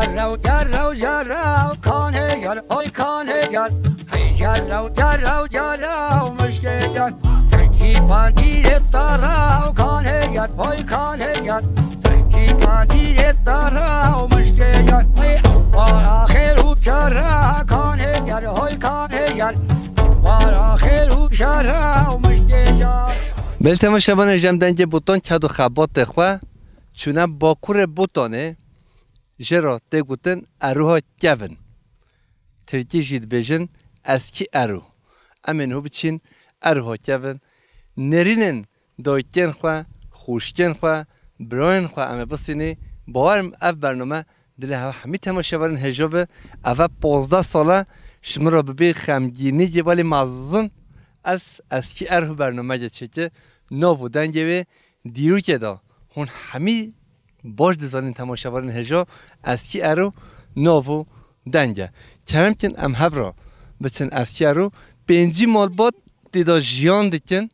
جرو جرو جرو کانه گر های کانه گر هی جرو جرو جرو مشکل گر ترکی پاندیر تارو کانه گر های کانه گر ترکی پاندیر تارو مشکل گر هی بار آخر و چرا کانه گر های کانه گر بار آخر و چرا مشکل گر بلتما شبان جمدنگ بوتان کدو خبات خواه چونه باکور بوتانه جرا تگوتن اروها کون ترکی جید بیجن اسکی ارو امن هو بچین اروها کون نرینن دایکن خواه خوشکن خواه براین خواه امه بسینی باورم اف برنامه دل همی تماشاورن هجابه اف 15 ساله شما را ببی خمگینی یه ولی مزن از اسکی ارو برنامه جه چکه نو دنگه و دیرو که دا هون همی باش دزانین تماشاورن هجا اسکی ارو نو دنگه کرم کن ام هبرا بچن اسکی ارو 5 مال باد دیدا جیان دکن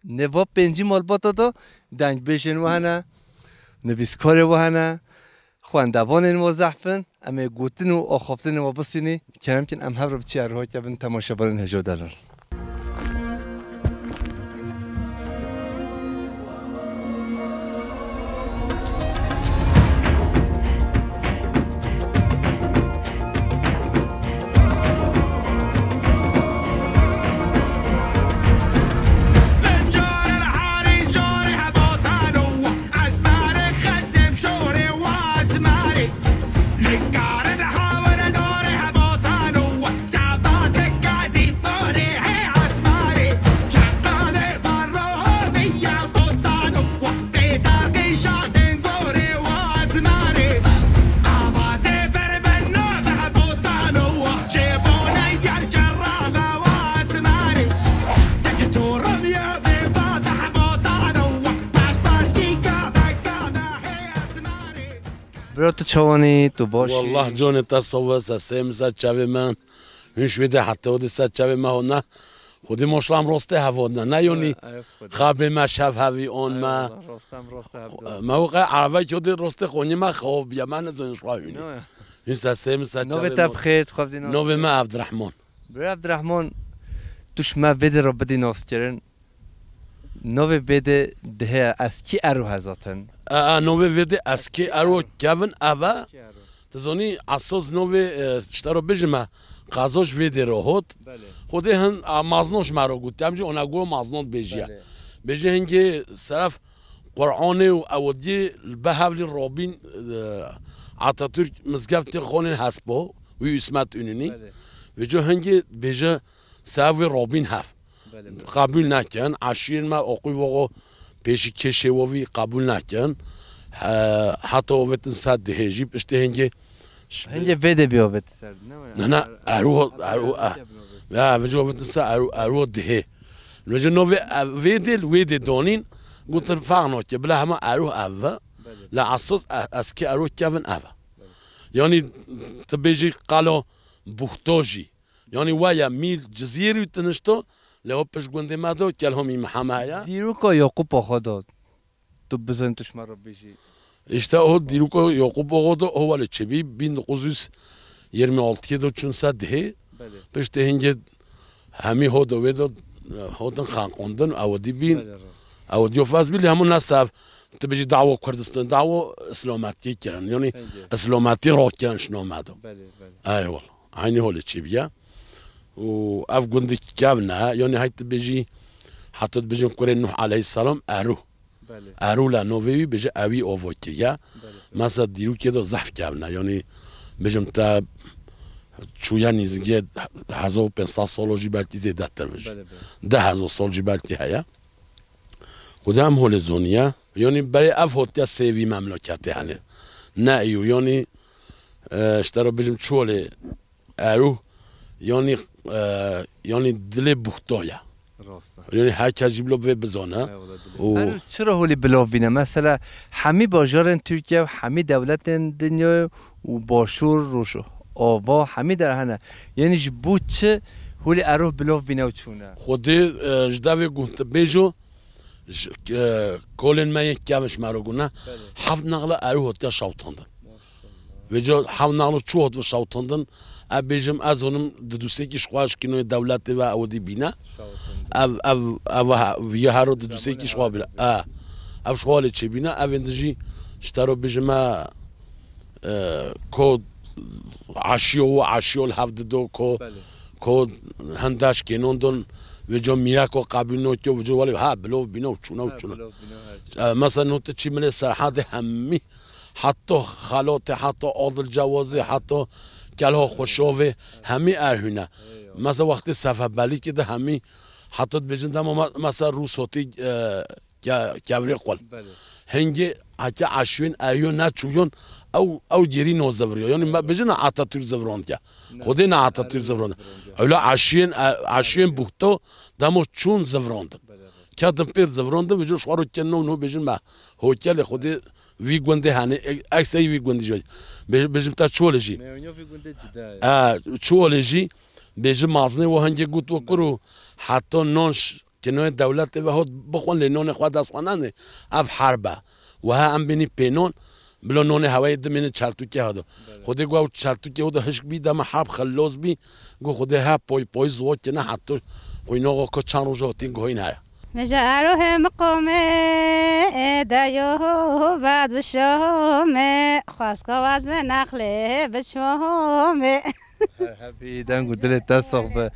نوا 5 مال باد دا دنگ بشن وحنه نویسکار وحنه خواندوان موظفن اما گوتن و آخافتن و بسینی کرم کن ام هبرا بچی اروها که بین تماشاورن هجا دارن برات چوانی تو باشی والله جون تصور سیم زد چوی من هیچ ویده حتی ودی صد چوی ما نه خودی مشرم راسته هوا نه یونی خبر ما شف هوی آن ما وقع عربی که ودی راسته خونی ما خواب بیا من نزنش راهی این سیم زد نو تب خیر خواب دیناس نو ما عبدالرحمن برای عبدالرحمن توش ما ویده را بدی ناس کردن نو ویده ده اسکی ارو هزاتن نو ویده اسکی ارو کون اوا تزانی اساس نو چطور بجمع قازوش ویده رو هات خودی هن مازنوش مرا گفت همچنین اونگو مازنوت بیجیا بیجه هنگی صرف قرآن و اودی به حولی رابین آتاتورک مزگفت خونین هسپو و اسمت اونینی بیجه هنگی بیجه سوی رابین هف قبول نکن عشیر ما آقای واقع پیشی کشیوی قبول نکن حتی وقتی صد دهیجی پشته هنگی ویده بیا وقتی سر نه ارو نه وجه وقتی سر ارو دهه وجه نو ویده دانین قلت فعنا که بله همه ارو اول لعصاص اسکی ارو کون اول یعنی تبیجی قلا بختاجی یعنی ویا میل جزیری تنشتو لو پیش گنده مادو کلهمی محمایا دیروکا یعقوب آخا داد تو بزن توش مرا بیشی işte o دیروکا یعقوب آقا داد اول چبی 1926 داد چون صد ده پیش تهنگ همی ها دوید داد هاتن خانقاندن اودی بین اودی فاز بیلی همون نصف تبیجی دعوا کردستان دعوا اسلامتی کردن یعنی اسلامتی راکنش نامدو ای والله عینی حال چبیه و اف گنده کابنا یعنی هایت بيجي حتى بيجي كورين نوح عليه السلام ارو لا نوفي بيجي اوي اوفوكيا مثلا ديرو كده زحف كابنا يعني بيجي تا شويه نيزگي 1500 سال جبالتي زيادتر بيجي 10,000 سال جبالتي هيا قدام هول زونيا يعني بري اف هوتيا سيفي مملكتي يعني نايو يعني اشتروا بيجي شولي ارو یعنی دل بختایا یعنی هر کسی بلو بزنه و چرا هولی بلو بینه مثلا همی باجارن ترکیه و همی دولت دنیا و باشور روشو آوا همی در هنه یعنی بود چه هولی اروح بلو بینه و چونه خودی جداوی گفت بیجو کلن من یک کمش مرا گونه هفت نقل اروح هتیا شوطاندن و جا حاول چوهد و شاوتندن بیشم از اونم دوستی که شواش کنه دولت و اودی بینا او ویه رو دوستی که شوا بینا او شواله چه بینا اوندجی شترو بیشم کود عشیول هفت دو کود هنداش کنندن و جا میرا کو قابل نوتی و جا ولی ها بلو بینا و چونه مثلا نوت چی مله سرحد همی حتی خالات حتی عادل جوازه حتی کلها خوشاوه همی ارهونه مثلا وقتی صفحه بلی که ده همی حتی بجن دم مثلا روساتی کبری قل هنگی اگه عشوین ارهون نچویون او گیری نوزوریه یعنی بجن آتاتور زوران که خودی نه آتاتور زوران اولا عشوین بوده دمو چون زوران که دم پیر زوران ده وجود شوارو کنن نو بجن ما هوکل خودی وی گونده هنه اکثری وی گونده جای بجم تا چولجی چولجی بجم مازنه و هنگی گوت و کرو حتی نونش کنوی دولت و هات بخون لنون خود از خانه اف حربه و ها ام بینی پینون بلا نون هوای دمین چالتو که هادو خودی گو چالتو که هادو هشک بی دم حرب خلاص بی گو خودی ها پای زود که نه حتی خویناقا که چند روز هاتین گوین هر مجاره مقامه دایو بعد بشامه خواست گواز من نخله بشامه هبی دنگو دلت تصاحب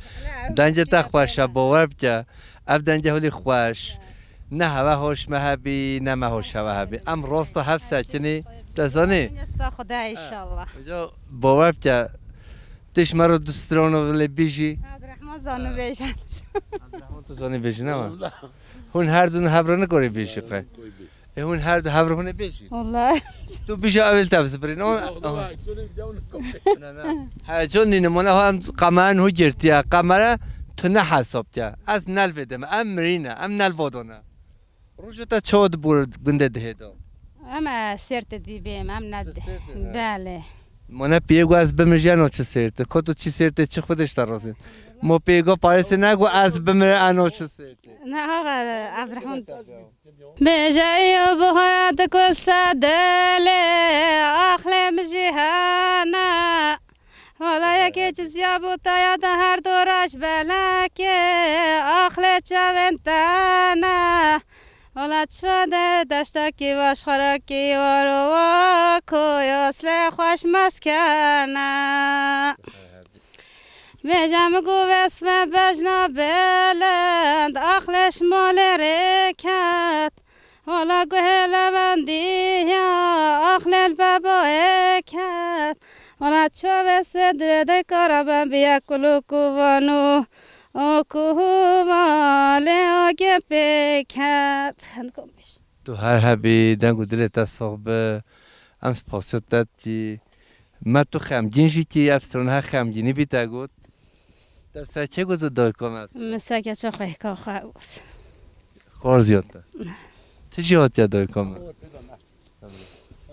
دنجه تخواش باور بجا اف دنجه هلی خواش نه هوا هوش مهبی نه مهوش هوا هبی ام راست هفت ساکنی تزانی خدا انشالله جا باور بجا تش مرا دوسترانو ولی بیجی عبدالرحمن زانو بیجن تو زانی بیجی نه هون هر دون هفرانه کاری بیشی که هون هر دو هفرانه بیشی والله تو بیشی اول تبز برین اون نه چون نمونه هم قمان هو گرتیا قمره تو نه حساب جا از نل بدم امرینه ام نل بودونه روزو تا چود برد گنده دهیدو اما سرت دی بیم ام نده بله منه پیگو از بمرجانو چه سرته کدو چی سرته چه خودش درازه مو پیگو پارس نگو از بمر انو چه سرته نه آقا عبدالرحمن بجای بخورت کسدل آخل مجیهانا حالا یکی چیزی بوده یاد هر دوراش بلکه آخل چوینتانا حالا چوده دشتکی باش خراکی وارو کوی اصل خوش مسکنه بجم گو اسم بجنا بلند آخلش مال رکت حالا گو هلوندی آخل البابا اکت حالا چو بست درده کارابم بیا کلو کوانو او کوواله آگه پیکت تو هر هبی دنگو دلت تصاحب ام سپاسیت داد که ما تو خمگین شی که افسران ها خمگینی بیتا گود دسته چه گوزو دای کنم مساکه چه خواه که خواه بود کار زیاد ده چه جهات یا دای کنم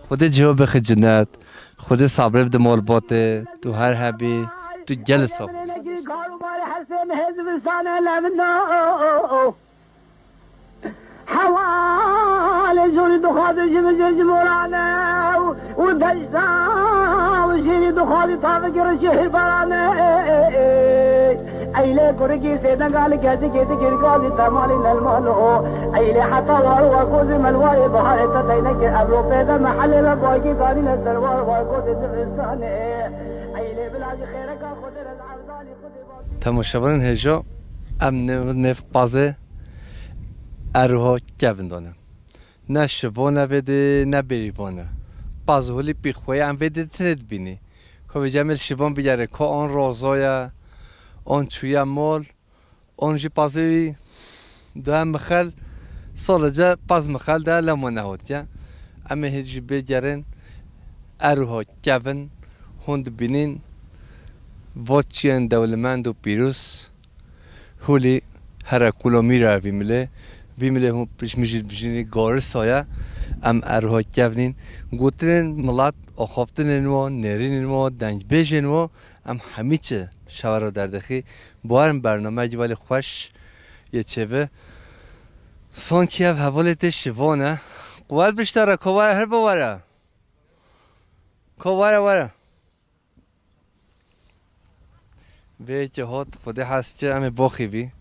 خود جواب بخی جنت خود صبر بده مال باته تو هر هبی تو گل صبر حوالي زوري دخاذ جمجمورانه ودجتا وشيري دخاذ طابق رشيح البرانه ايلي كوركي سيدان قال كاسي كيتي كيركازي تمالي للمالو ايلي حتى وارو وكوزي ملواي بحاري تتينك ابلو بيدا محل رباكي قاني للدروار وكوزي تفستانه ايلي بلاجي خيرك خودي رزعبدالي خودي تماشاوران هجا ام نف بازه اروها کبندانه نه شبانه بده نه بریبانه باز هولی پیخوی هم بده ترد بینی که به جمعیل شبان بگره که آن رازای آن چوی مال آن جی پازوی ده مخل سال جا پاز مخل ده لمانه هود که اما هجی بگرن اروها کبن هند بینین وچین دولمند و پیروز هولی هر کلامی را بیمله بیمله هم پیش میشید بشینی گار سایه ام اروها کردین گوترن ملت آخافتن نوا نرین نوا دنگ بیش نوا ام همیشه شوارا در دخی بارم برنامه جوال خوش یه چه سانکی هم حوالت شوانه قوال بیشتره کوای هر بواره کو وره به که هات خود هست که همه باخی بی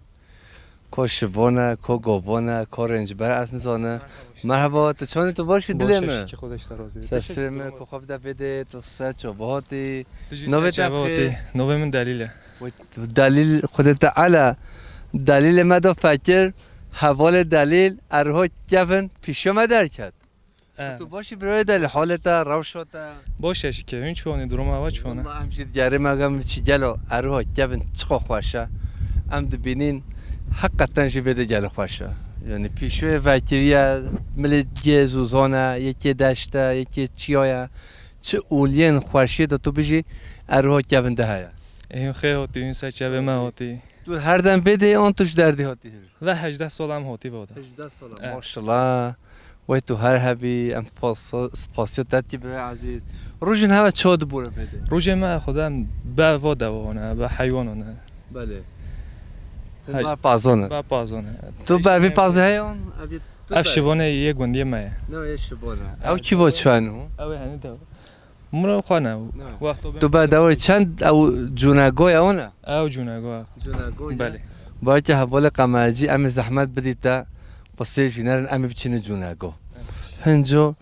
کو شبانه کو گوبانه کو رنجبر از نزانه مرحبا تو چونی تو باشی دلمه که خودش درازی سسرمه کو خواب ده بده تو سر چوباتی نوبه تفقی نوبه من دلیله دلیل خودت علا دلیل مدا فکر حوال دلیل ارها جفن پیشو مدر کرد تو باشی برای دلیل حالتا روشتا باشه که این چونه دروم هوا چونه ما همشید گره مگم چی جلو ارها جفن چقا خوشه ام دبینین حقیقتا جی بده جلو خوشه یعنی پیشو فکریه مل جزوزانه یکی دشته یکی چیایا چه اولین خوشی دا تو بجی ارها جفن ده هیا این خیلی هاتی این سچه به من هاتی تو هر دم بده آن توش دردی هاتی و 18 سالم هاتی بوده 18 سال ماشاءالله و تو هر هبی ام سپاسیت دادی برای عزیز روزن هوا چاد بوره بده روز ما خودم به وادوانه به حیوانانه بله با پازونه با پازونه تو با بی پازه هیون اف شبانه یه گندی ما نه یه شبانه او کی بود چانو او هنی دو مرا خانه وقت تو بعد اول چند او جونگوی اونه او جونگو بله باید که حوال قماجی ام زحمت بدید تا پسیج نرن ام بچینه جونگو هنجو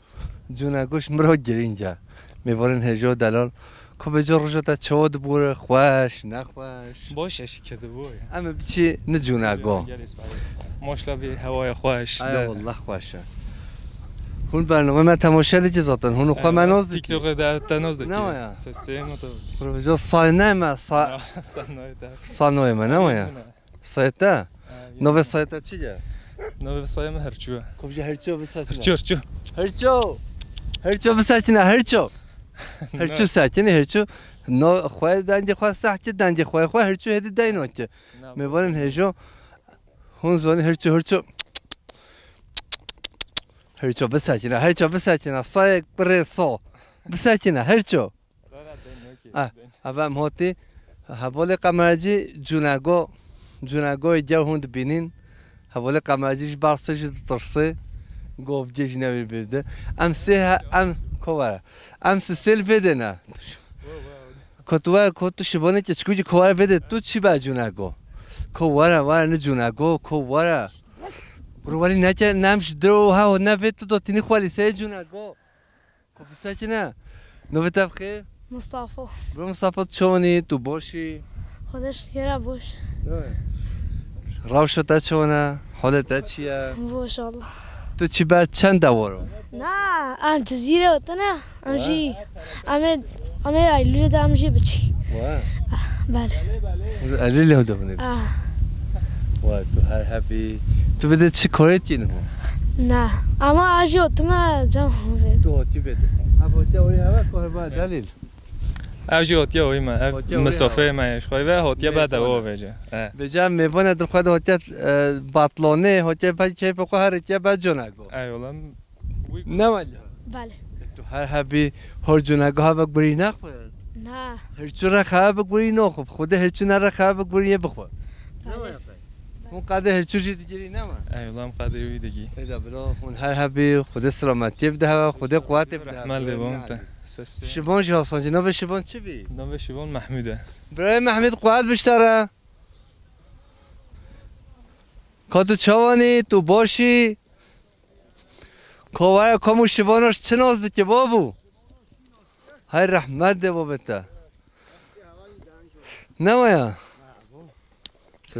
جونگوش مرا گرینجا میوارن هجو دلال که به جا رجوتا چود بوره خوش نخوش باشه شکده بوی ام بچی نه جونگو ماشلا بی هوای خوش ای والله خوشه هون برنامه من تماشا دیگه ذاتن هون خو مناز تیک توک در تناز دیگه نه یا سه ما تو پروژه ساینه ما سانوی ما نه یا سایتا نو سایتا چیه نو سایم هرچو کوجه هرچو بساتنا هرچو هرچو ساکنه هرچو نو خواه دنج خواه ساعت دنج خواه هرچو هدی داینو که میبارن هجو هون زونی هرچو بساتنا سایق برسو بساتنا هرچو اوام هاتی حوال قمرجی جونگو جو هند بینین حوال قمرجیش بارسش ترسه گفت جیش نویر بیده ام کواره ام سل بده نه کتو شبانه که چکوی کواره بده تو چی با جونگو کواره نه جونگو کواره برو ولی نکه نمش درو ها نفت تو داتینی خوالی سه جونگو کفیسته که نه نوه تبخیر مصطفى برو مصطفى چونی تو باشی خودش کرا باش روشتا چونه حالت چیه باش الله تو چی بعد چند دوارو نه انت زیره و نه امشی امه ایلوله دا امشی بچی بله ایلوله هدو بنی و تو هر هبی تو بده چی کارت کنی نه اما آجی اتما جمع بده تو هاتی بده هاتی اولی هوا کار با دلیل اوجی هاتی اوی ما مسافه مایش خواهی و هاتی بعد او بجه بجا میبونه در خود هاتی باطلانه هاتی بعد که بخواه هرکی بعد جونگو ایولا نه ولی بله تو هر هبی هر جونگو ها بگبری نخواه نه هرچو را خواه بگبری نخواه خود هرچو نرا خواه بگبری بخواه اون قدر هرچو جی دیگری نما ایولا هم قدر وی دیگی ایدا برا اون هر هبی خود سلامتی بده خود قوت بده رحمت لیوان تا شبان جی حسان جی نوه شبان چی بی؟ نوه شبان محموده برای محمود قوت بشتره که تو چوانی تو باشی که کامو شباناش چه نازده که بابو های رحمت ده بابتا نمایا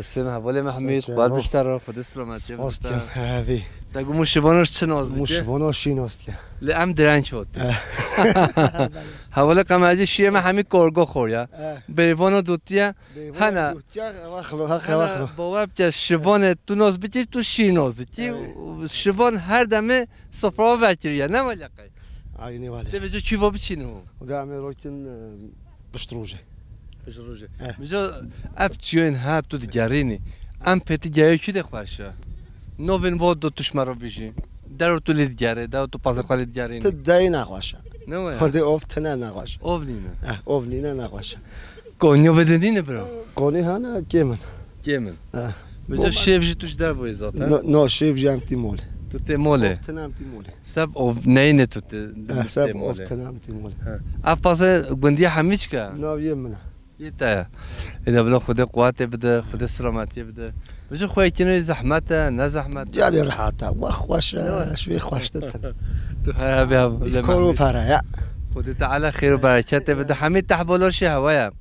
سلام حواله محمود قوت بشتره خود سلامتی بده دگو مو شباناش چه نازده مو شباناش چی نازده که لام درنگ هاتی حواله قماجی شیه ما همین کارگاه خوریا بریوانو دوتیه هنه باور که شبان تو ناز بچی تو شیر نازده که شبان هر دمه سفره وکریه نه ولی قی عینی ولی ده بجا کی بچینو دامه روکن بشتروجه بجا اف چیون ها تو دیگرینی ام پتی جایی کی دخواشه نوین واد دو توش مرا بیشی در تو لید گره در تو پاس خالد گرین تدعی نخواشه نه خودی افت نه نخواشه اوبلینه نخواشه گونیو بدنینه برا گونی ها نه کیمن بجا شیف جی توش در بایی ذاته نه شیف جی امتی موله تو تموله افتنام تيمولي سب او نینه تو ساف تموله افتنام تيمولي افاز گندی همیش که ناو يمنا یتا اذا بلا خود قوات بده خود سلامتی بده بجو خوی کنه زحمت نه زحمت جالي رحاتا واخوش شوي خوشتتن تو هر بیا كورو فرايا خود تعالی خیر و برکت بده همه تحبالش هوایا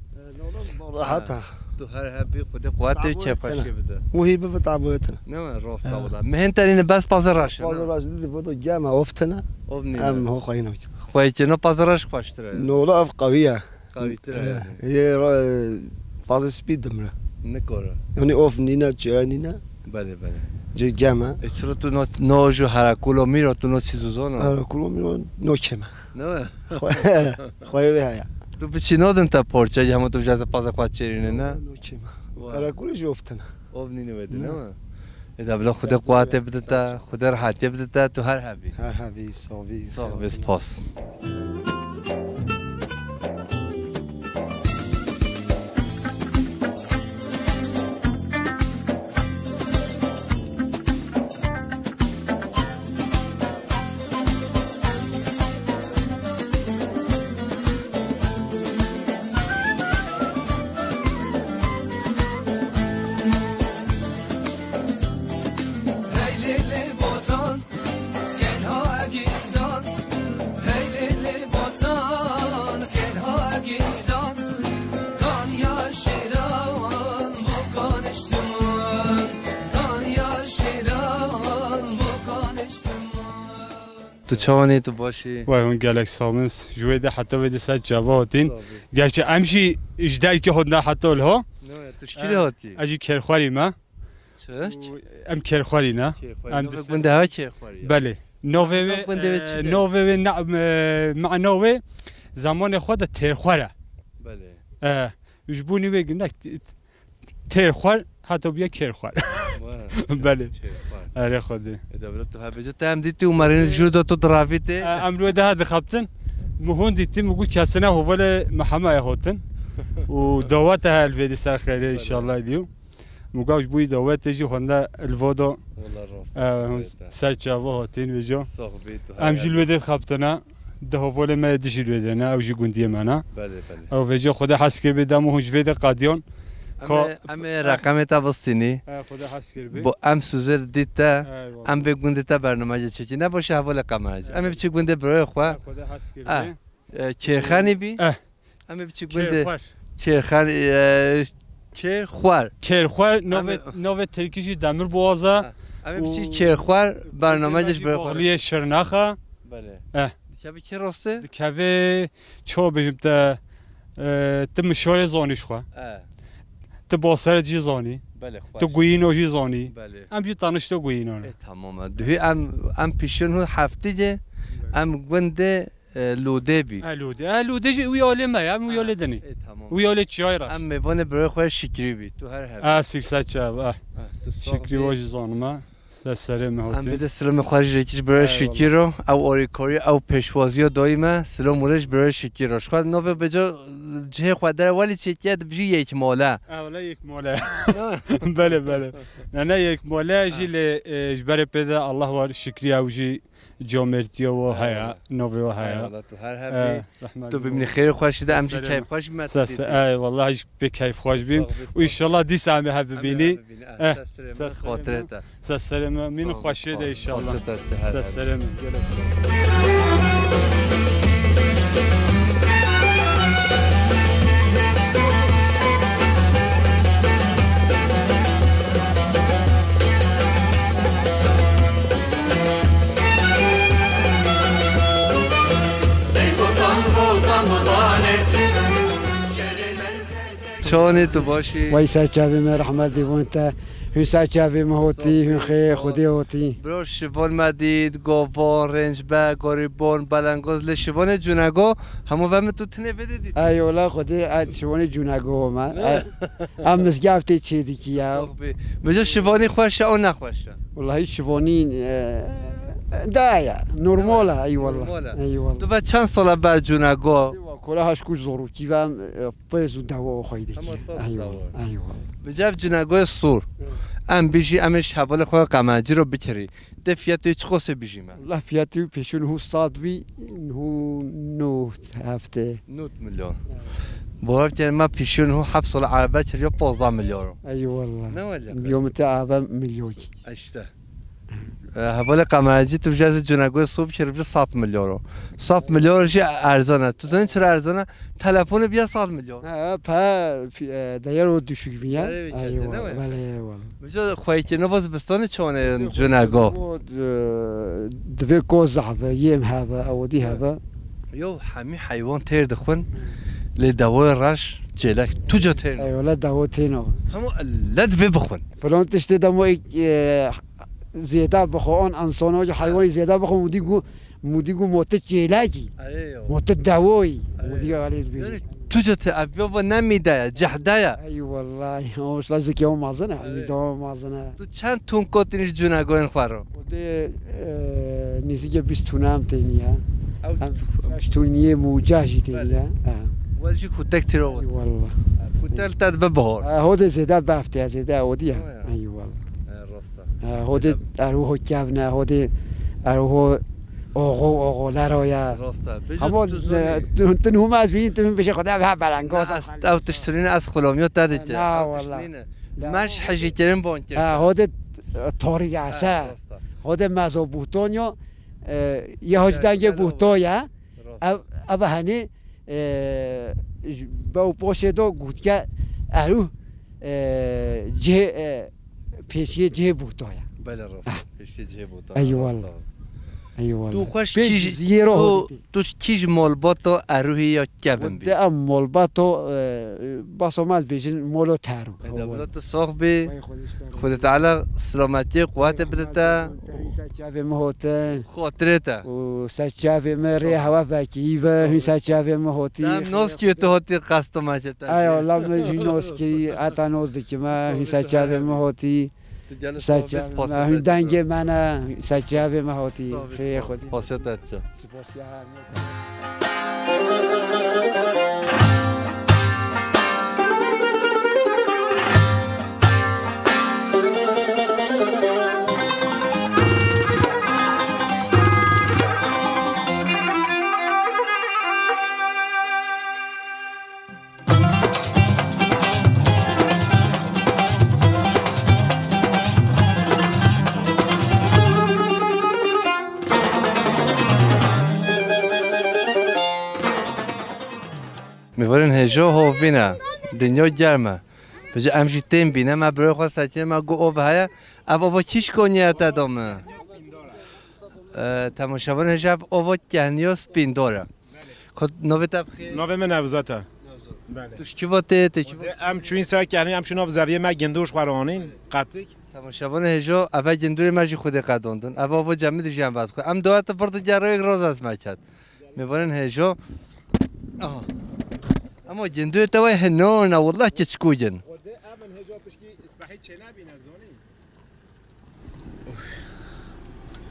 راحتها تو هر بی خود قوات چه خوشی بده وهيبه في طابوتنا نه راست والله مهن ترین بس پازراش والله راجل فوتو جامع افتنا ام هو خوينا خوی کنه پازراش خوشتره نولا قويه قوی تره هي فاز سبيد دمره نکره يعني اوف نينا جانينا بله بله جي جامع چرا تو نوجو هرکولو میرو تو نو چیزو زانو كلهم من نوكما نه خويا بها تو بچینادن تا پورچه همو تو جاز پازا قوات چرینه نه نوكما انا كل شفتنا اوب نینه بده نه اذا بلا خود قوات بده تا خود راحتی بده تا تو هر هبی هر هبي صافي صاحب اسپاس تو چوانی تو باشی وای اون گلکس سامنس جوی ده حتی ویدی سر جواتین گرچه امشی اجدایی که خود نه حتی الها نه تشکیل هاتی اجی کرخواری ما چرا ام کرخواری نه ام بنده ها کرخواری بله نووه مع نووه زمان خود ترخوره بله جبونی بگم نه ترخور حتی بیا کرخور بله آره خوده دولت تو هبجه تام دیتی عمرین جودا تو درافیته امرو ده هاد خبطن مهون دیتی مگو کسنه هوال محمد هاتن و دعوت هالفيدي سر خير ان شاء الله اليوم مقاوش بوي دعوت تجي هوندا الفودو والله راست سر جاوا هاتين وجو ام جيل ودت خبطنا ده هوال ما دشي ودنا او جي گوندي مانا بله بله او وجو خدا حس كر بدم هوش ود قاديون ام رقم تا بستینی خدا حس کر با ام سوزر دیتا ام به گونده تا برنامه چکی نباشه حواله قماج ام به چی گونده برای خو خدا حس کر چرخانی بی ام به چی گونده چرخان چرخوار نو ترکیشی دمر بوازه ام به چی چرخوار برنامه‌اش برای خالی شرناخه بله کبی کی راسته کبی چو بجم تا تم شور زانیش خو تو باسر جی زانی بله تو گوینو جی زانی بله ام جی تانش تو گوینو تمام دوی ام پیشون هفته ام گونده لوده بی لوده جی ویاله ما ام ویاله دنی ویاله چای راست ام میوانه برای خود شکری بی تو هر هفته سیکسات چا شکری واج زانما سلام هاتی ام بده سلام خارج ریکش برای شکری رو او اوریکاری او پیشوازی دایما سلام مورش برای شکری رو شاید نو به جا جه خود در ولی چیکید بجی یک ماله اولا یک ماله بله بله نه یک ماله جیل اجبار پیدا الله وار شکری اوجی جامرتی و هیا نوی و هیا تو هر هفته تو ببینی خیر خوش شده امشی کیف خوش میاد ای والله هیچ به کیف خوش بیم و ان شاء الله دی سامه هب ببینی خاطرت سلام من خوش شده ان شاء الله سلام چونی تو باشی وایسا چاوی من رحمت دیوان تا هنسا چاوی مهوتی هن خی خودی هوتی برو شوان مدید گاوان رنج با گاریبان بلنگاز لشوان جونگو همو وهم تو تنه بدید ای والله خودی شوان جونگو من ام مسگافتی چی دیکیا بجا شوانی خوشه او نخوشه والله شوانی دایا نورماله ای والله ای والله تو و چند سال بعد جونگو کلا هاش کوچ زورو کیوام پیزو دوا خایده کی ایوه بجا جونگو سور ام بیجی امش حوال خواه قماجی رو بکری ده فیاتو چه خواسته بیجی من والله فياتو بيشون هو صادوي هو نوت هفته 9 میلیون بواب که ما پیشون هو حبس العربه چریا 15 میلیون اي والله نه ولی اليوم تعب مليون اشته حوال قماجی تو جز جنگوی صبح که رو 100 میلیون 100 میلیون شی ارزانه تو دانی چرا ارزانه تلفن بیا 100 میلیون با دايرو düşük بيا اي والله بله والله بجا خوای که نواز بستان چونه جنگو دبي كوز هبه يم هبه او دي هبه یو همی حیوان تیر دخون لدوای رش جلک تو جا تیر اي والله داو تينو همو لد بخون فلان تشتي دمو زياده بخون انسانو حيوان زياده بخون موديگو موت جلاجي موت داوي موديگو عليه البيت تو جا تابيو نمیده جهده اي والله مش لازم يوم مازنه ميدو مازنه تو چند تون کوتینش جونگوین خورو ودي نزيجه 20 تونام تينيا اش تونيه موجاجي تينيا ولجي كوتك ترو والله كوتل تد ببهور هود زياده بافته زياده وديها اي والله هود اروح جابنا هود اروح اوغو لارويا همون تنهم از ببین تنهم بشه خدا به بلنگاز او تشترين از خلامیات دادید نه والله مش حجی کریم بون کرد هود تاریخ اثر هود مزو بوتونیو یه هاج دنگ بوتویا اب هنی با پوشه دو گوت که ارو جه پیشی جه بوتویا بله راست پیشی جه بوتویا ای والله ای والله تو خوش تو کیج مالباتو اروهی یا کبن بی ده مالباتو باسومات بیشین مولو تارو دولت ساخ بی خودت علی سلامتی قوت بدتا سچاوی مهوتن خاطرتا و سچاوی مری هوا بکیوه هی سچاوی مهوتی نوز کیو تو هاتی قصد ماجتا ای والله مجی نوز کی اتا نوز دکیما هی سچاوی مهوتی سچاوی هی دنگ منه سچاوی مهوتی خیلی خودی پاسیت اچا می‌ورن هجا ها وینا دنیا گرمه بجا امشی تیم بینه ما برای خواست سچه ما گو او هیا او کیش کنیه تا دامه تماشاوان هجا او کنیا سپین داره خود نوی تبخیر نوی من نوزاته توش کی واته ام چون سر کنی ام چون زاویه ما گندوش خورانین قطیک تماشاوان هجا اول گندوری ماجی خود قدوندن او جمع دیجی هم باز خود ام دوات فرد جرای راز از مکد می‌ورن هجا اما جندو توي هنونا والله كتشكوجن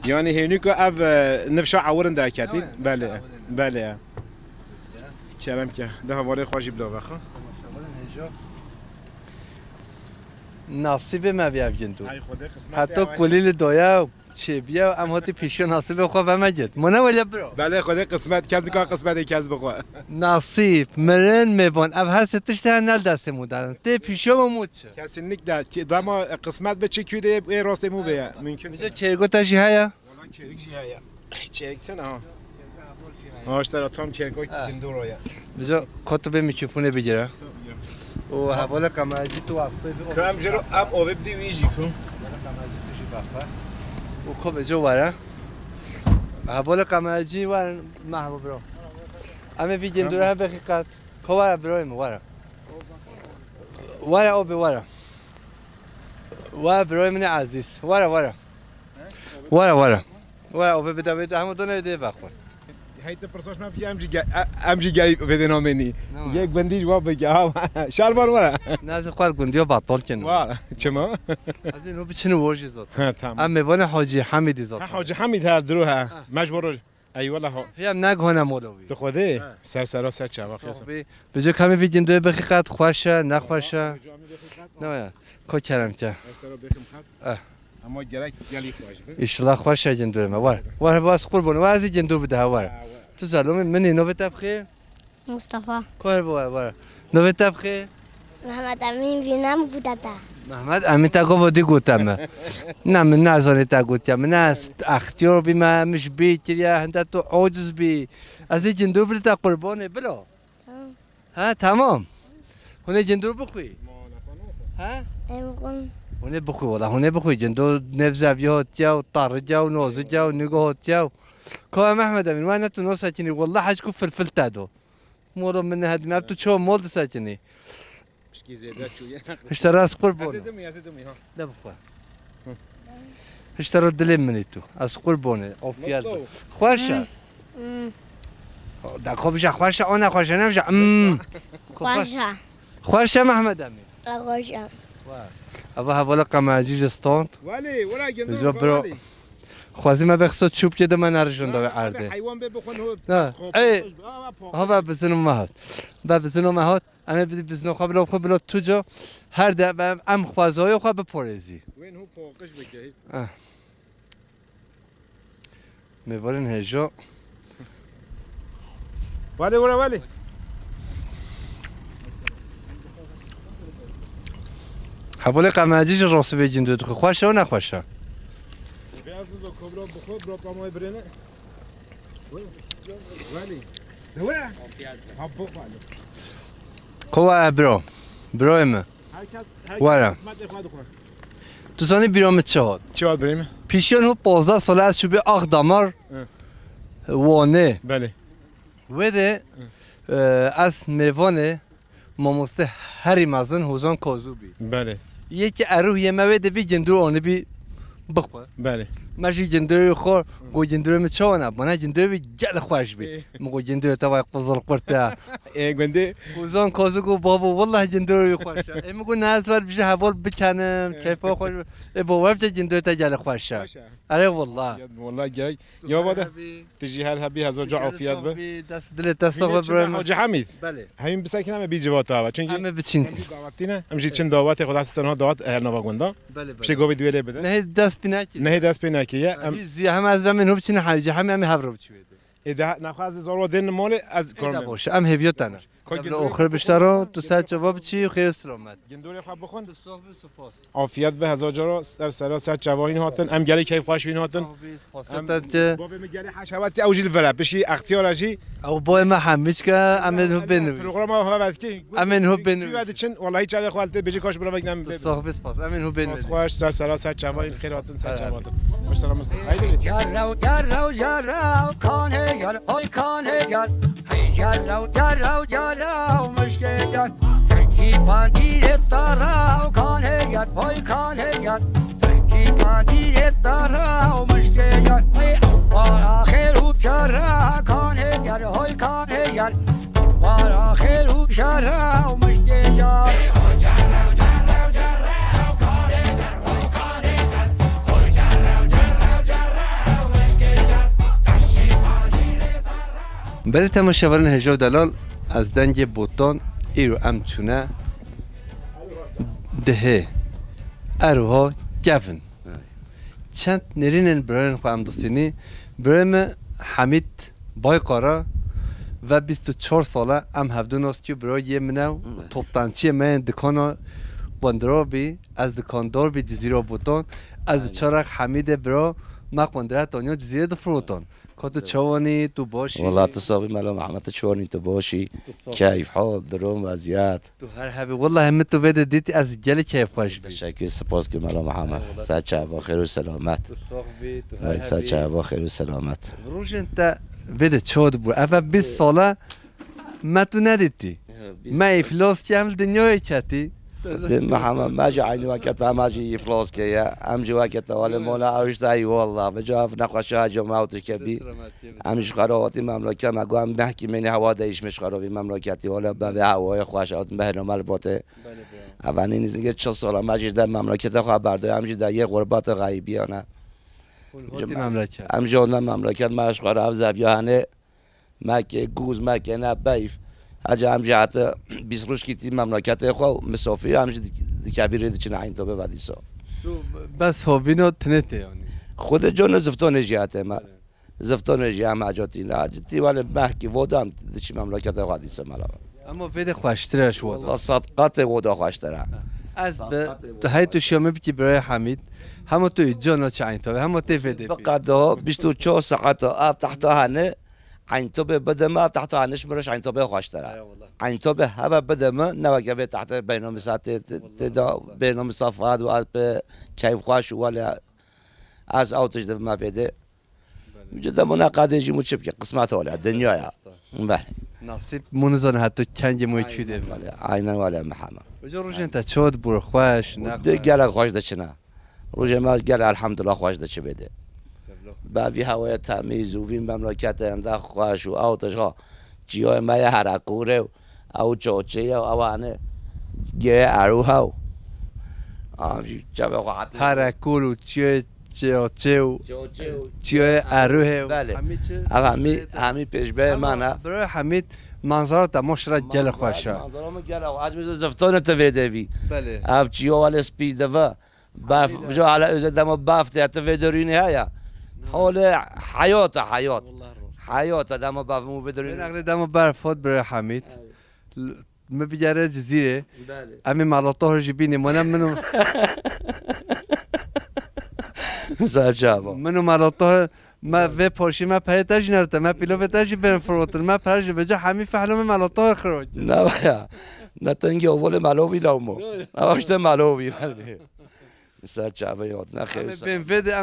يعني هنيكو اف نفشا عورن دركاتي بله بله كلام که ده واره خوشی بلا بخا نصیب ما بیاب جندو حتی کلیل دایا چه بیا ام هاتی پیشو نصیب خو و مجد مونه ولی برو بله خدا قسمت کسی که قسمت کسی بخوا نصیب مرن میبان اب هر ستش ده نل دست مودن ده پیشو مود چه کسی نیک ده دما قسمت به چه کیده ای راست مو بیا ممکن میشه چرگو تاشی هیا والله چرگ جی هیا چرگ تنها آشتر اتام چرگو دندو رویا بجا کتب میکروفون بگیره و حواله قماجی تو واسطه کم جرو اب او بدی ویجی کو و خب جو واره حواله قماجی و محبوب برو اما بی جندوره هم بخیقت که واره برویم واره واره او بواره واره برویم من عزیز واره واره واره واره واره او بده بده همه دونه بده بخور هیت پرسش ما فی امجی گری بده نامنی یک بندی جواب بگه ها شربان وره ناز خوار گندیا بطل کنه واه چما از اینو بچنو ورجی زاد تمام ام میوان حاجی حمیدی زاد حاجی حمید هر دروها مجبور ای والله ها هم نگهانه مولوی تو خوده سر چوا خیلی بجو کمی وی جندو بخیقت خوشه نخوشه نه کو کرم که اما گرک گلی خوش به ایشالله خوشه جندو ما وار واس قربون وازی جندو بده وار تو زلوم منی نو بتبخی مصطفى کار وار نو بتبخی محمد امین بینم بودتا محمد امین تا گفتی گفتم نه من نزانی تا گفتم نه اختیار بی ما مش بی کریا هنده تو عاجز بی از این جندو بده تا قربانه بلا ها تمام هونه جندو بخوی ها هونه بخوی والله هونه بخوی جندو نفزاوی هات جاو طار جاو نوز جاو نگاه هات جاو که محمد امین وانا تو نو ساکنی والله حاج کو فلفل تادو مورو من هاد ما تو چه مول ساکنی اشترى قربون لا بخوا اشترى الدليل مني تو از قربون اوفيال خواشا دا خوشا خواشا انا خواشا نمشي خواشا خواشا محمد امين خواشا ابا ولا قماجيج استونت ولی ولا جندو برو خوازی ما بخصوص چوب کده من ارجون داوی عرده حیوان بخون هو نه ای ها بزنو مهات بزنو مهات اما بزنو خواب لو خواب لو تو جا هر ده ام خوازهای خواب بپرزی وين هو پوقش بکه میبارن هجا ولی حوالی قماجیج راست بگین دو خوشه و نخوشه بیاز دو کبرا بخور برا پامای برنه ولی دوره حبو خالو قوه برو امه وره تو زانی بیرام چهاد بریم پیشیان هو 15 ساله از چوبه آخ دامار وانه بله وده از میوانه ماموسته هری مازن حوزان کازوبی بله یکی اروح یه موید بی جندو آنه بی بخواه بله ماشي جندوی خور گو جندوی مچونه بنا جندوی جل خوش بی مگو جندوی تا وقت بزرگ قرطه گنده وزان کازو گو بابا والله جندوی خوشه مگو نازور بشه حوال بکنم کیفا خوش بابا جندوی تا جل خوشه آره والله جاي يا بابا تجي هالهبي هزار جا عافيات به دست دل تصاحب برام حاج حمید بله همین بسکنم هم بی جواتا و چون همه بچین دعوتینه همجی چند دعوت خدا سنها دعوت اهل نواگوندا بله بشه گوید ویله بده نه دست بینکی نه دست بینکی زی هم از من هو بچین حاج همه هفرو بچوید اذا نخواز زارو دین مال از کار باشه ام هویتانه قبل آخر بیشتر تو سر جواب چی خیر سلامت گندوری خواب بخون صاحب سپاس عافیت به هزار جا سر جواهین هاتن ام گلی کیف خوش وین هاتن بابا میگلی حشواتی اوجی الفرا بشی اختیار اجی او بای ما همیش که امن هو بنوی پروگرام ها بعد کی امن هو بنوی بعد چن والله هیچ چیز خالته بجی کاش برام بگم صاحب سپاس امن هو بنوی خوش سر جواهین خیر هاتن سر جواهین خوش سلام است یارو کانه یار ای کانه یار یارو مشکل تکی پاندیر تارا کانه یار ای کانه یار تکی پاندیر تارا مشکل یار بار آخر و چرا کانه یار ای کانه یار بار آخر و چرا مشکل یار بعد تماشاوران هجا دلال از دنگ بوتان ایرو امچونه دهه اروها جفن چند نرینن براین خو امدستینی برایم حمید بایقارا و 24 ساله ام هفدون است که برای یه منو توپتانچی من دکانا بندرابی از دکاندار به جزیره بوتان از چراغ حمید برا ما قندرت دنیا جزیره دفروتان كنت تشوني تباشي والله تصابي مالا محمد تشوني تباشي كيف حال دروم وزيات تو هر هبي والله همتو بده ديتي از جل كيف خوش بي شكل سپاس که مالا محمد ساعت شعبا خير و سلامت تصاحبي تو هر هبي ساعت شعبا خير و سلامت روش انت بده چود بو اول 20 ساله ما تو ندیدی ما افلاس کامل دنیای کتی محمد ما جا عيني وقتها ما جي فلوس كيا ام جي وقتها ولا مولا اوش داي والله بجاف نقاشا جماعتش كبي ام جي خراواتي مملكه ما قام بحكي من هوا دايش مش خراوي مملكتي ولا به هوای خوشات به نمال باته اولین دیگه 4 سال ما جی در مملکت خبر دارم ام جی در یه غربت غریبیانه مملکت ام جان مملکت ماش خور اف زاویانه مکه گوز مکه نه بیف اجا ام جهت 20 روز کیتی مملکت خو مسافی ام دکاویر دیچن عین تو به ودیسا بس هوینو تنته یعنی خود جان زفتون جهت ما زفتون جهت ماجاتی نه جتی ولی محکی ودام دیچ مملکت خو ودیسا مالا اما وید خوشترش ود والله صدقات ودا خوشتره از به هی تو شامه بکی برای حمید همه تو جانا چه عین تو همه تو ویده بقدها 24 ساعت اف تحت هنه عین تو به بدم تحت هنش مرش عین تو به خوشتره عین تو به هوا بدم نوگه تحت بینام ساعت تدا بینام صفات و از به کیف خوش ولی از آتش دف ما بده جدا مناقضه جی مچ بک قسمت ولی دنیا یا بله نصیب منزن حتی کنج موی چیده ولی عین ولی محمد وجا روزن تا چود بور خوش نه گل خوش دچنا روز ما گل الحمدلله خوش دچ بده بعد هوای تمیز و وین مملکت انده خوش و آتش ها جیای ما حرکوره او چوچه او آوانه گه اروها آمجی جبه قاعد حرکول و چوچه و چیای اروه بله همی پیشبه منه برای حمید منظره تا مشرا گل خوشه منظره ما گل او عجب زفتانه تویده وی بله اف چیو ولی سپیده و باف جو على إذا دم بافت يعتفدرين هيا حول حياة دم باف مو بدرين نقل دم برفات برای حمید ما بجاره جزیره امی مالاتو جبینی منو ساجابو منو مالاتو ما و پارشی ما پریتاج نرده ما پیلو بتاجی برم فروتر ما پرج بجا همی فعلم مالاتو خروج نه بیا نه تنگی اول مالوی لامو آشت مالوی ساجابو یاد نخیر بین وده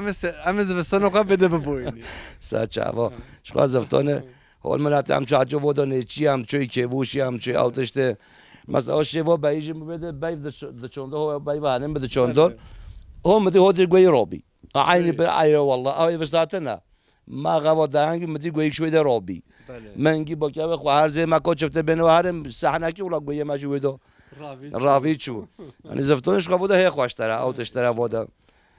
ام زبستان قبل بده ببوینی ساجابو شقا زفتانه حال ملت هم چه ودا نچی هم چه کیوشی هم چه آتشته مثلا شیوا بیجی بده بیف دچونده هو بیف هنم بده چوندون هم مدی هودی گوی رابی عینی به عیره والله آی وساتنا ما غوا دهنگ مدی گویک شوی ده رابی منگی با که خو هر زی مکا چفته بینو هرم صحنه کی ولا گوی ما شوی دو راوی چو یعنی زفتونش خو بوده هی خوشتره آتشتره ودا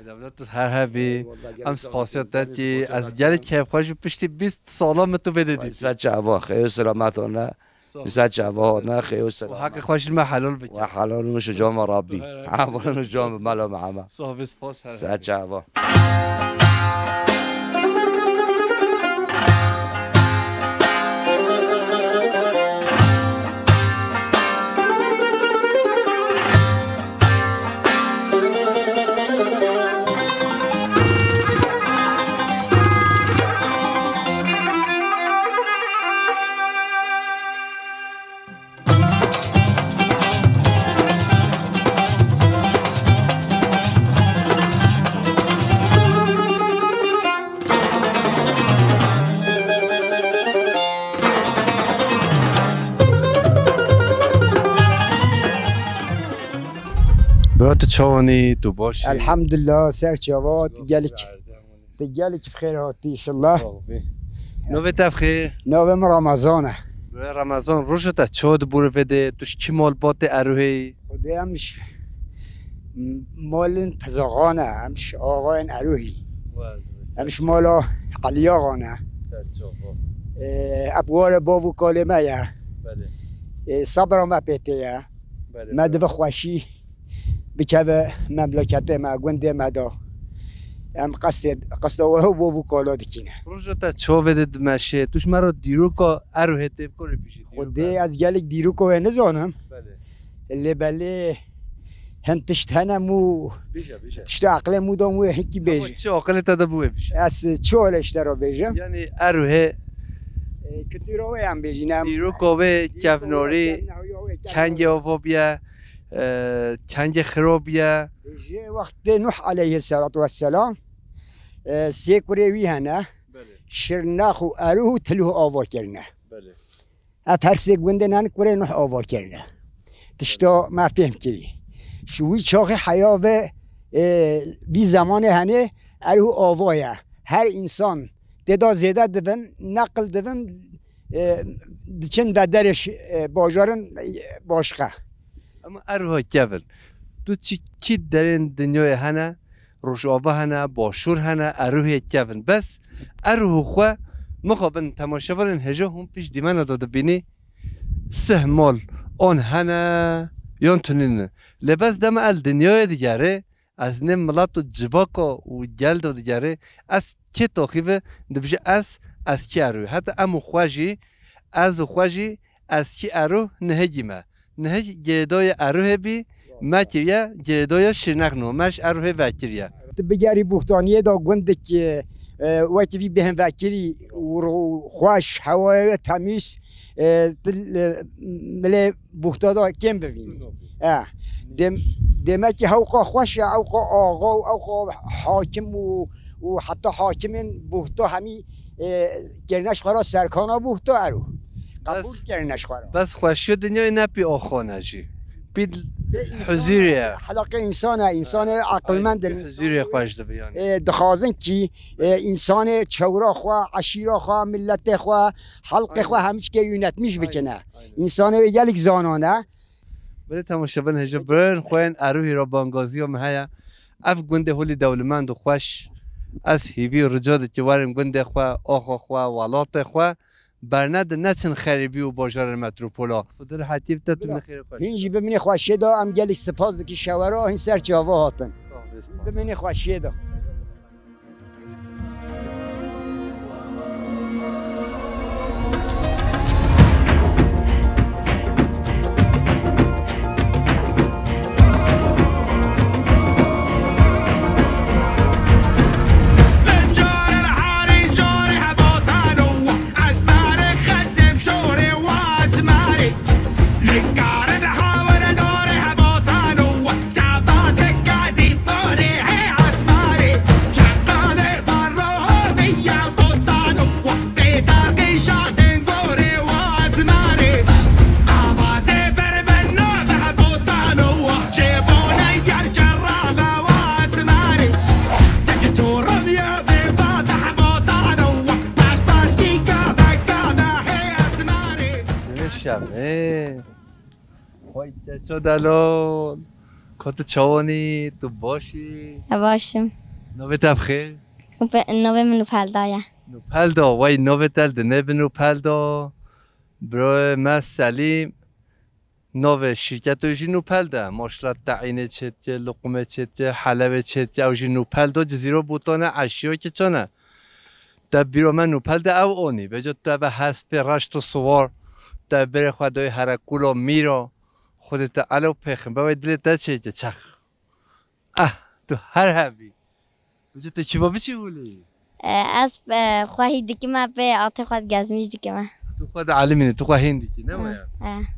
دولت هر هبی ام سپاسیت دادی از گل کیف خوش پشتی 20 سالا متو بده دی صد چوا خیر سلامتونه صد چوا نه خیر سلام حق خوش ما حلال بکی و حلال مش جام ربی عبرنا جام ملا معما صاحب سپاس هر صد چوا تو چوانی تو باش الحمد لله سر چوات گلک بخیر هاتی ان شاء الله نو بخیر نو رمضانه رمضان روش تا چود بور بده توش کی مال بات اروهی خودی همش مال پزاغانه همش آقای اروهی همش مالا علی آقانه ابوار بابو کلمه یا صبر ما پیته مدو خوشی بکه مملکت ما گنده مدا هم قصد و بابو کالا دکینه روزا تا چو بده دمشه توش مرا دیرو کا اروه تپ کنه پیشی خودی از گلک دیرو کو نزانم اللي بله هم تشتهنمو تشت عقل مودامو هیکی بیجه چه عقل تا بوه بیشه از چولش درو بیجم یعنی اروه کتیروه هم بیجینم دیرو کوه کفنوری کنگ آوا بیا کنگ خرابیه وقت نوح علیه السلام سیکوری هنه شرناخ و اروه تلوه آوا کرنه افهر سیگونده نان کوری نوح آوا کرنه تشتا ما فهم کری شوی چاق حیاوه بی زمان هنه اروه آوایه هر انسان ددا زیده دون نقل دون چند درش باجارن باشقه اما اروها کفن تو چی کی در این دنیای هنه روشابه هنه باشور هنه اروه کبن بس اروه خو مخابن تماشاورن هجا هم پیش دیمن داده بینی سه مال آن هنه یان تونین لباس دم ال دنیای دیگره از نم ملات و جواکا و جلد و دیگره از که تاخیبه دبیشه از کی اروه حتی امو خواجی از خواجی از کی اروه نهجیمه نهج گردای اروه بی ما کریه گردای شرنق نو مش اروه وکریه بگری بوختانیه دا گنده که وقتی بی بهم وکری و خوش هوای تمیز مل بوختا کم ببینی دم که هوقا خوش هوقا آقا و هوقا حاکم و حتی حاکمین بوختا همی گرنش خورا سرکانا بوختا ارو قبول گرنش خورا بس خوشی دنیای نپی آخانه جی بید حضوریه حلاقه انسان عقلمند حضوریه خوش ده بیانی دخوازن کی انسان چورا خوا عشیرا خوا ملت خوا حلق خوا همیچ که یونت میش بکنه انسان یلیک زانانه بله تماشابن هجا برن خوین اروهی را بانگازی و مهیا اف گنده هولی دولمند و خوش از هیوی و رجاد که وارم گنده خوا آخا خوا ولات خوا برند نچن خریبی و باجار متروپولا خودر حتیب تا تو خیر خوش هینجی ببینی خوشی دا ام گلیک سپاس دکی شورا این سر جاوا هاتن ببینی خوشی دا چه دلال کت چوانی تو باشی باشم نوبت بخیر نوبت منو پلدایا پلدا وای نوبت دل دنه بنو پلدا برای ما سلیم نوبت شرکت اوجی نو پلدا ماشلات تعیین چت لقمه چت حلب چت اوجی نو پلدا جزیره بوتانه عشیا که چنه دبیرو من نو پلدا او اونی بجات تبع حسب رشت و سوار دبیر خدای هرکولا میرا خودت علو پخم باید دلت دچه چخ تو هر هبی بجا تو چی بابی چی بولی؟ از خواهی دیگه ما به آته خواهد گزمیش دیگه ما تو خواهد عالمینه تو خواهی دیگه نه باید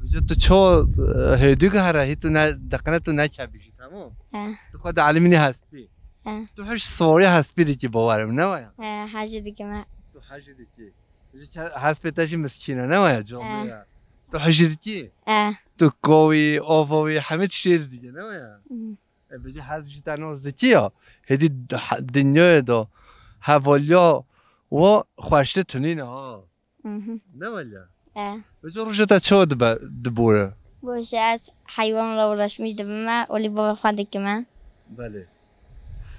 بجا تو چو هیدو که هرهی تو دقنه تو نکبیشی تمام تو خواهد عالمینه هسپی تو هرش سواری هسپی دیگه باورم نه باید حاجی دیگه ما تو حاجی دیگه بجا هسپی تاشی مسکینه نه باید جامعه تو حاجی دیگه تو قوی آفاوی همه چیز دیگه نه باید بجا حسبش تنها زکیه هدی دنیای دا حوالیا و خوشته تونین ها نه ولی بجا روشه تا چه دبوره باشه از حیوان را ورش میشده به من ولی بابا خواهده که من بله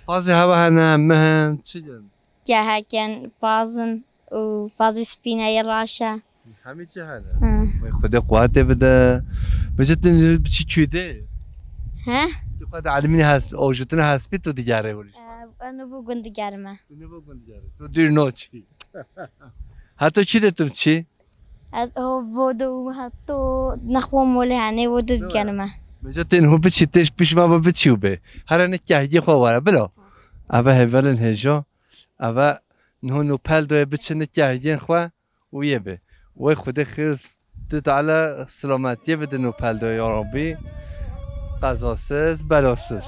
بازی هوا هنه مهن چی جن؟ که هکن بازن و بازی سپینه ی راشه همه چی هنه خدا قوته بده بجا تنیر بچی کیده ها؟ تو خود علمینی هست آجوتن هستی تو دیگره ولیش انا بو گند گرمه تو دیر نو چی حتی چی دتم چی از ودو حتی نخوا موله هنه ودو گرمه بجا تنهو بچی تش پیش ما بچیو به هر نه که هیچ خواره بلا اول هولن هجا اول نو پل دوی بچنه که هیچ خوا ویه به وی خود خیز تعالی سلامتی بده نو پل دوی عربی قزاسز بلاسز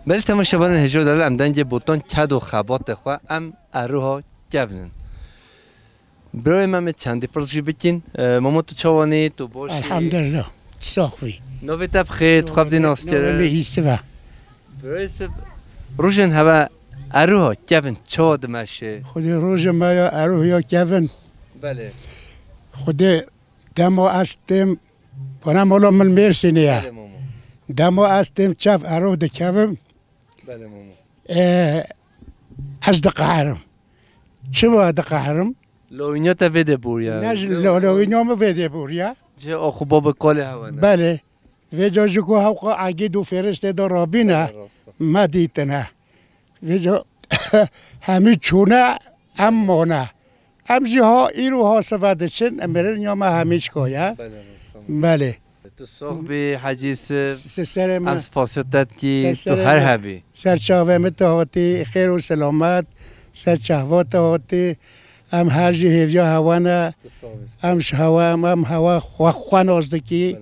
بله تماشاگران هجا دل ام دنج بوتان کد و خبات خو ام اروها جبنن برای من چندی پرسشی بکن ماما تو چوانی تو باشی الحمدلله صافی نوی تب خیر تو خبدی ناس کرد نوی سبا برای سب روشن هوا اروها جبن چه دمشه خود روز ما یا اروها یا جبن بله خود دمو استم پناه مولا من میرسینه دمو استم چف اروه دکبم بله ماما از دقیقم چه باید دقیقم لوینیا تا ویده بوریا نه لوینیا ما ویده بوریا چه آخو باب کاله هوا نه بله ویجا جو هوا اگه دو فرسته دو رابینه ما دیتنه ویجا همه چونه اما نه همجی ها ایرو ها سفاده چن امرن یا ما همیش کویا بله تو صحبی حجیس سر ما ام سپاسیت کی تو هر هبی سرچاوه متهاتی خیر و سلامت سرچاوات هاتی ام هر جی هیویا هوانا ام هوا ام هوا خوان ازدکی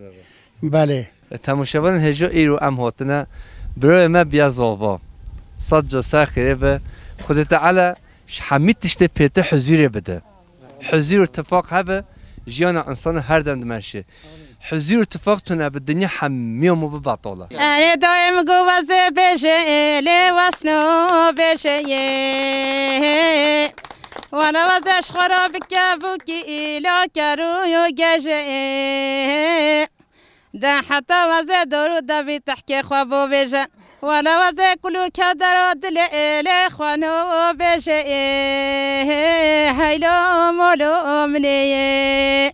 بله تماشاگران هجا ایرو ام هاتنه برای ما بیا زاوا صد جا ساخره به خود تعالی حمید تشته پیته حضوری بده حضور اتفاق هبه جیانا انسان هر دند ماشه حضور اتفاق تونه بالدنيا حميهم وببطولة أنا دايم جواز بشي لي واسنو بشي وانا وزش خراب كابوكي إلى كارو يوجي ده حتى وزي دورو ده بتحكي خوابو بيجا ولا وزي كلو كدرو دلي خوانو بشي هيلو مولو مني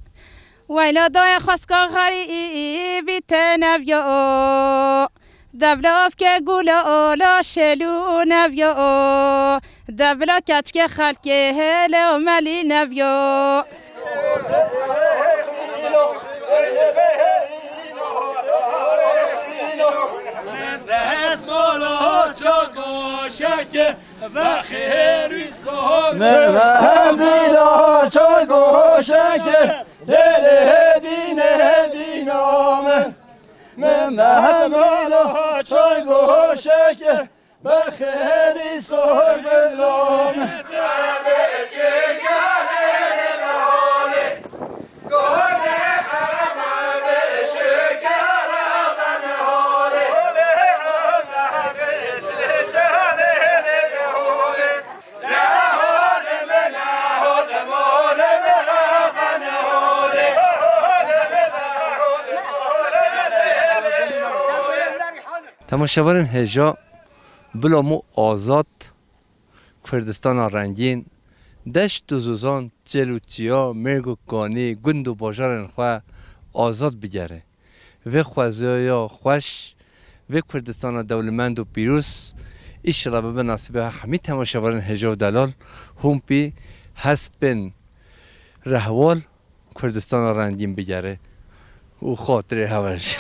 ويلا داي خسكا غريبي تنبيو دبلاف که گولا شلو نبیو دبلا کچ که خلکه هلو ملی نبیو دهست مالا چاکو شکر و خیری صحب مهدیلا چاکو شکر دل دینامه مهدیلا چاکو شکر و خیری صحب بزلامه تماشاگران هجا بلامو آزاد کردستان رنگین دشت و زوزان چلوچیا مرگ و کانی گند و باجارن خواه آزاد بگره و خوازیا خوش و کردستان دولمند و پیروز ایشالا به نصیب همه تماشاگران هجا و دلال هم پی حسبن رهوال کردستان رنگین بگره و خاطر هورش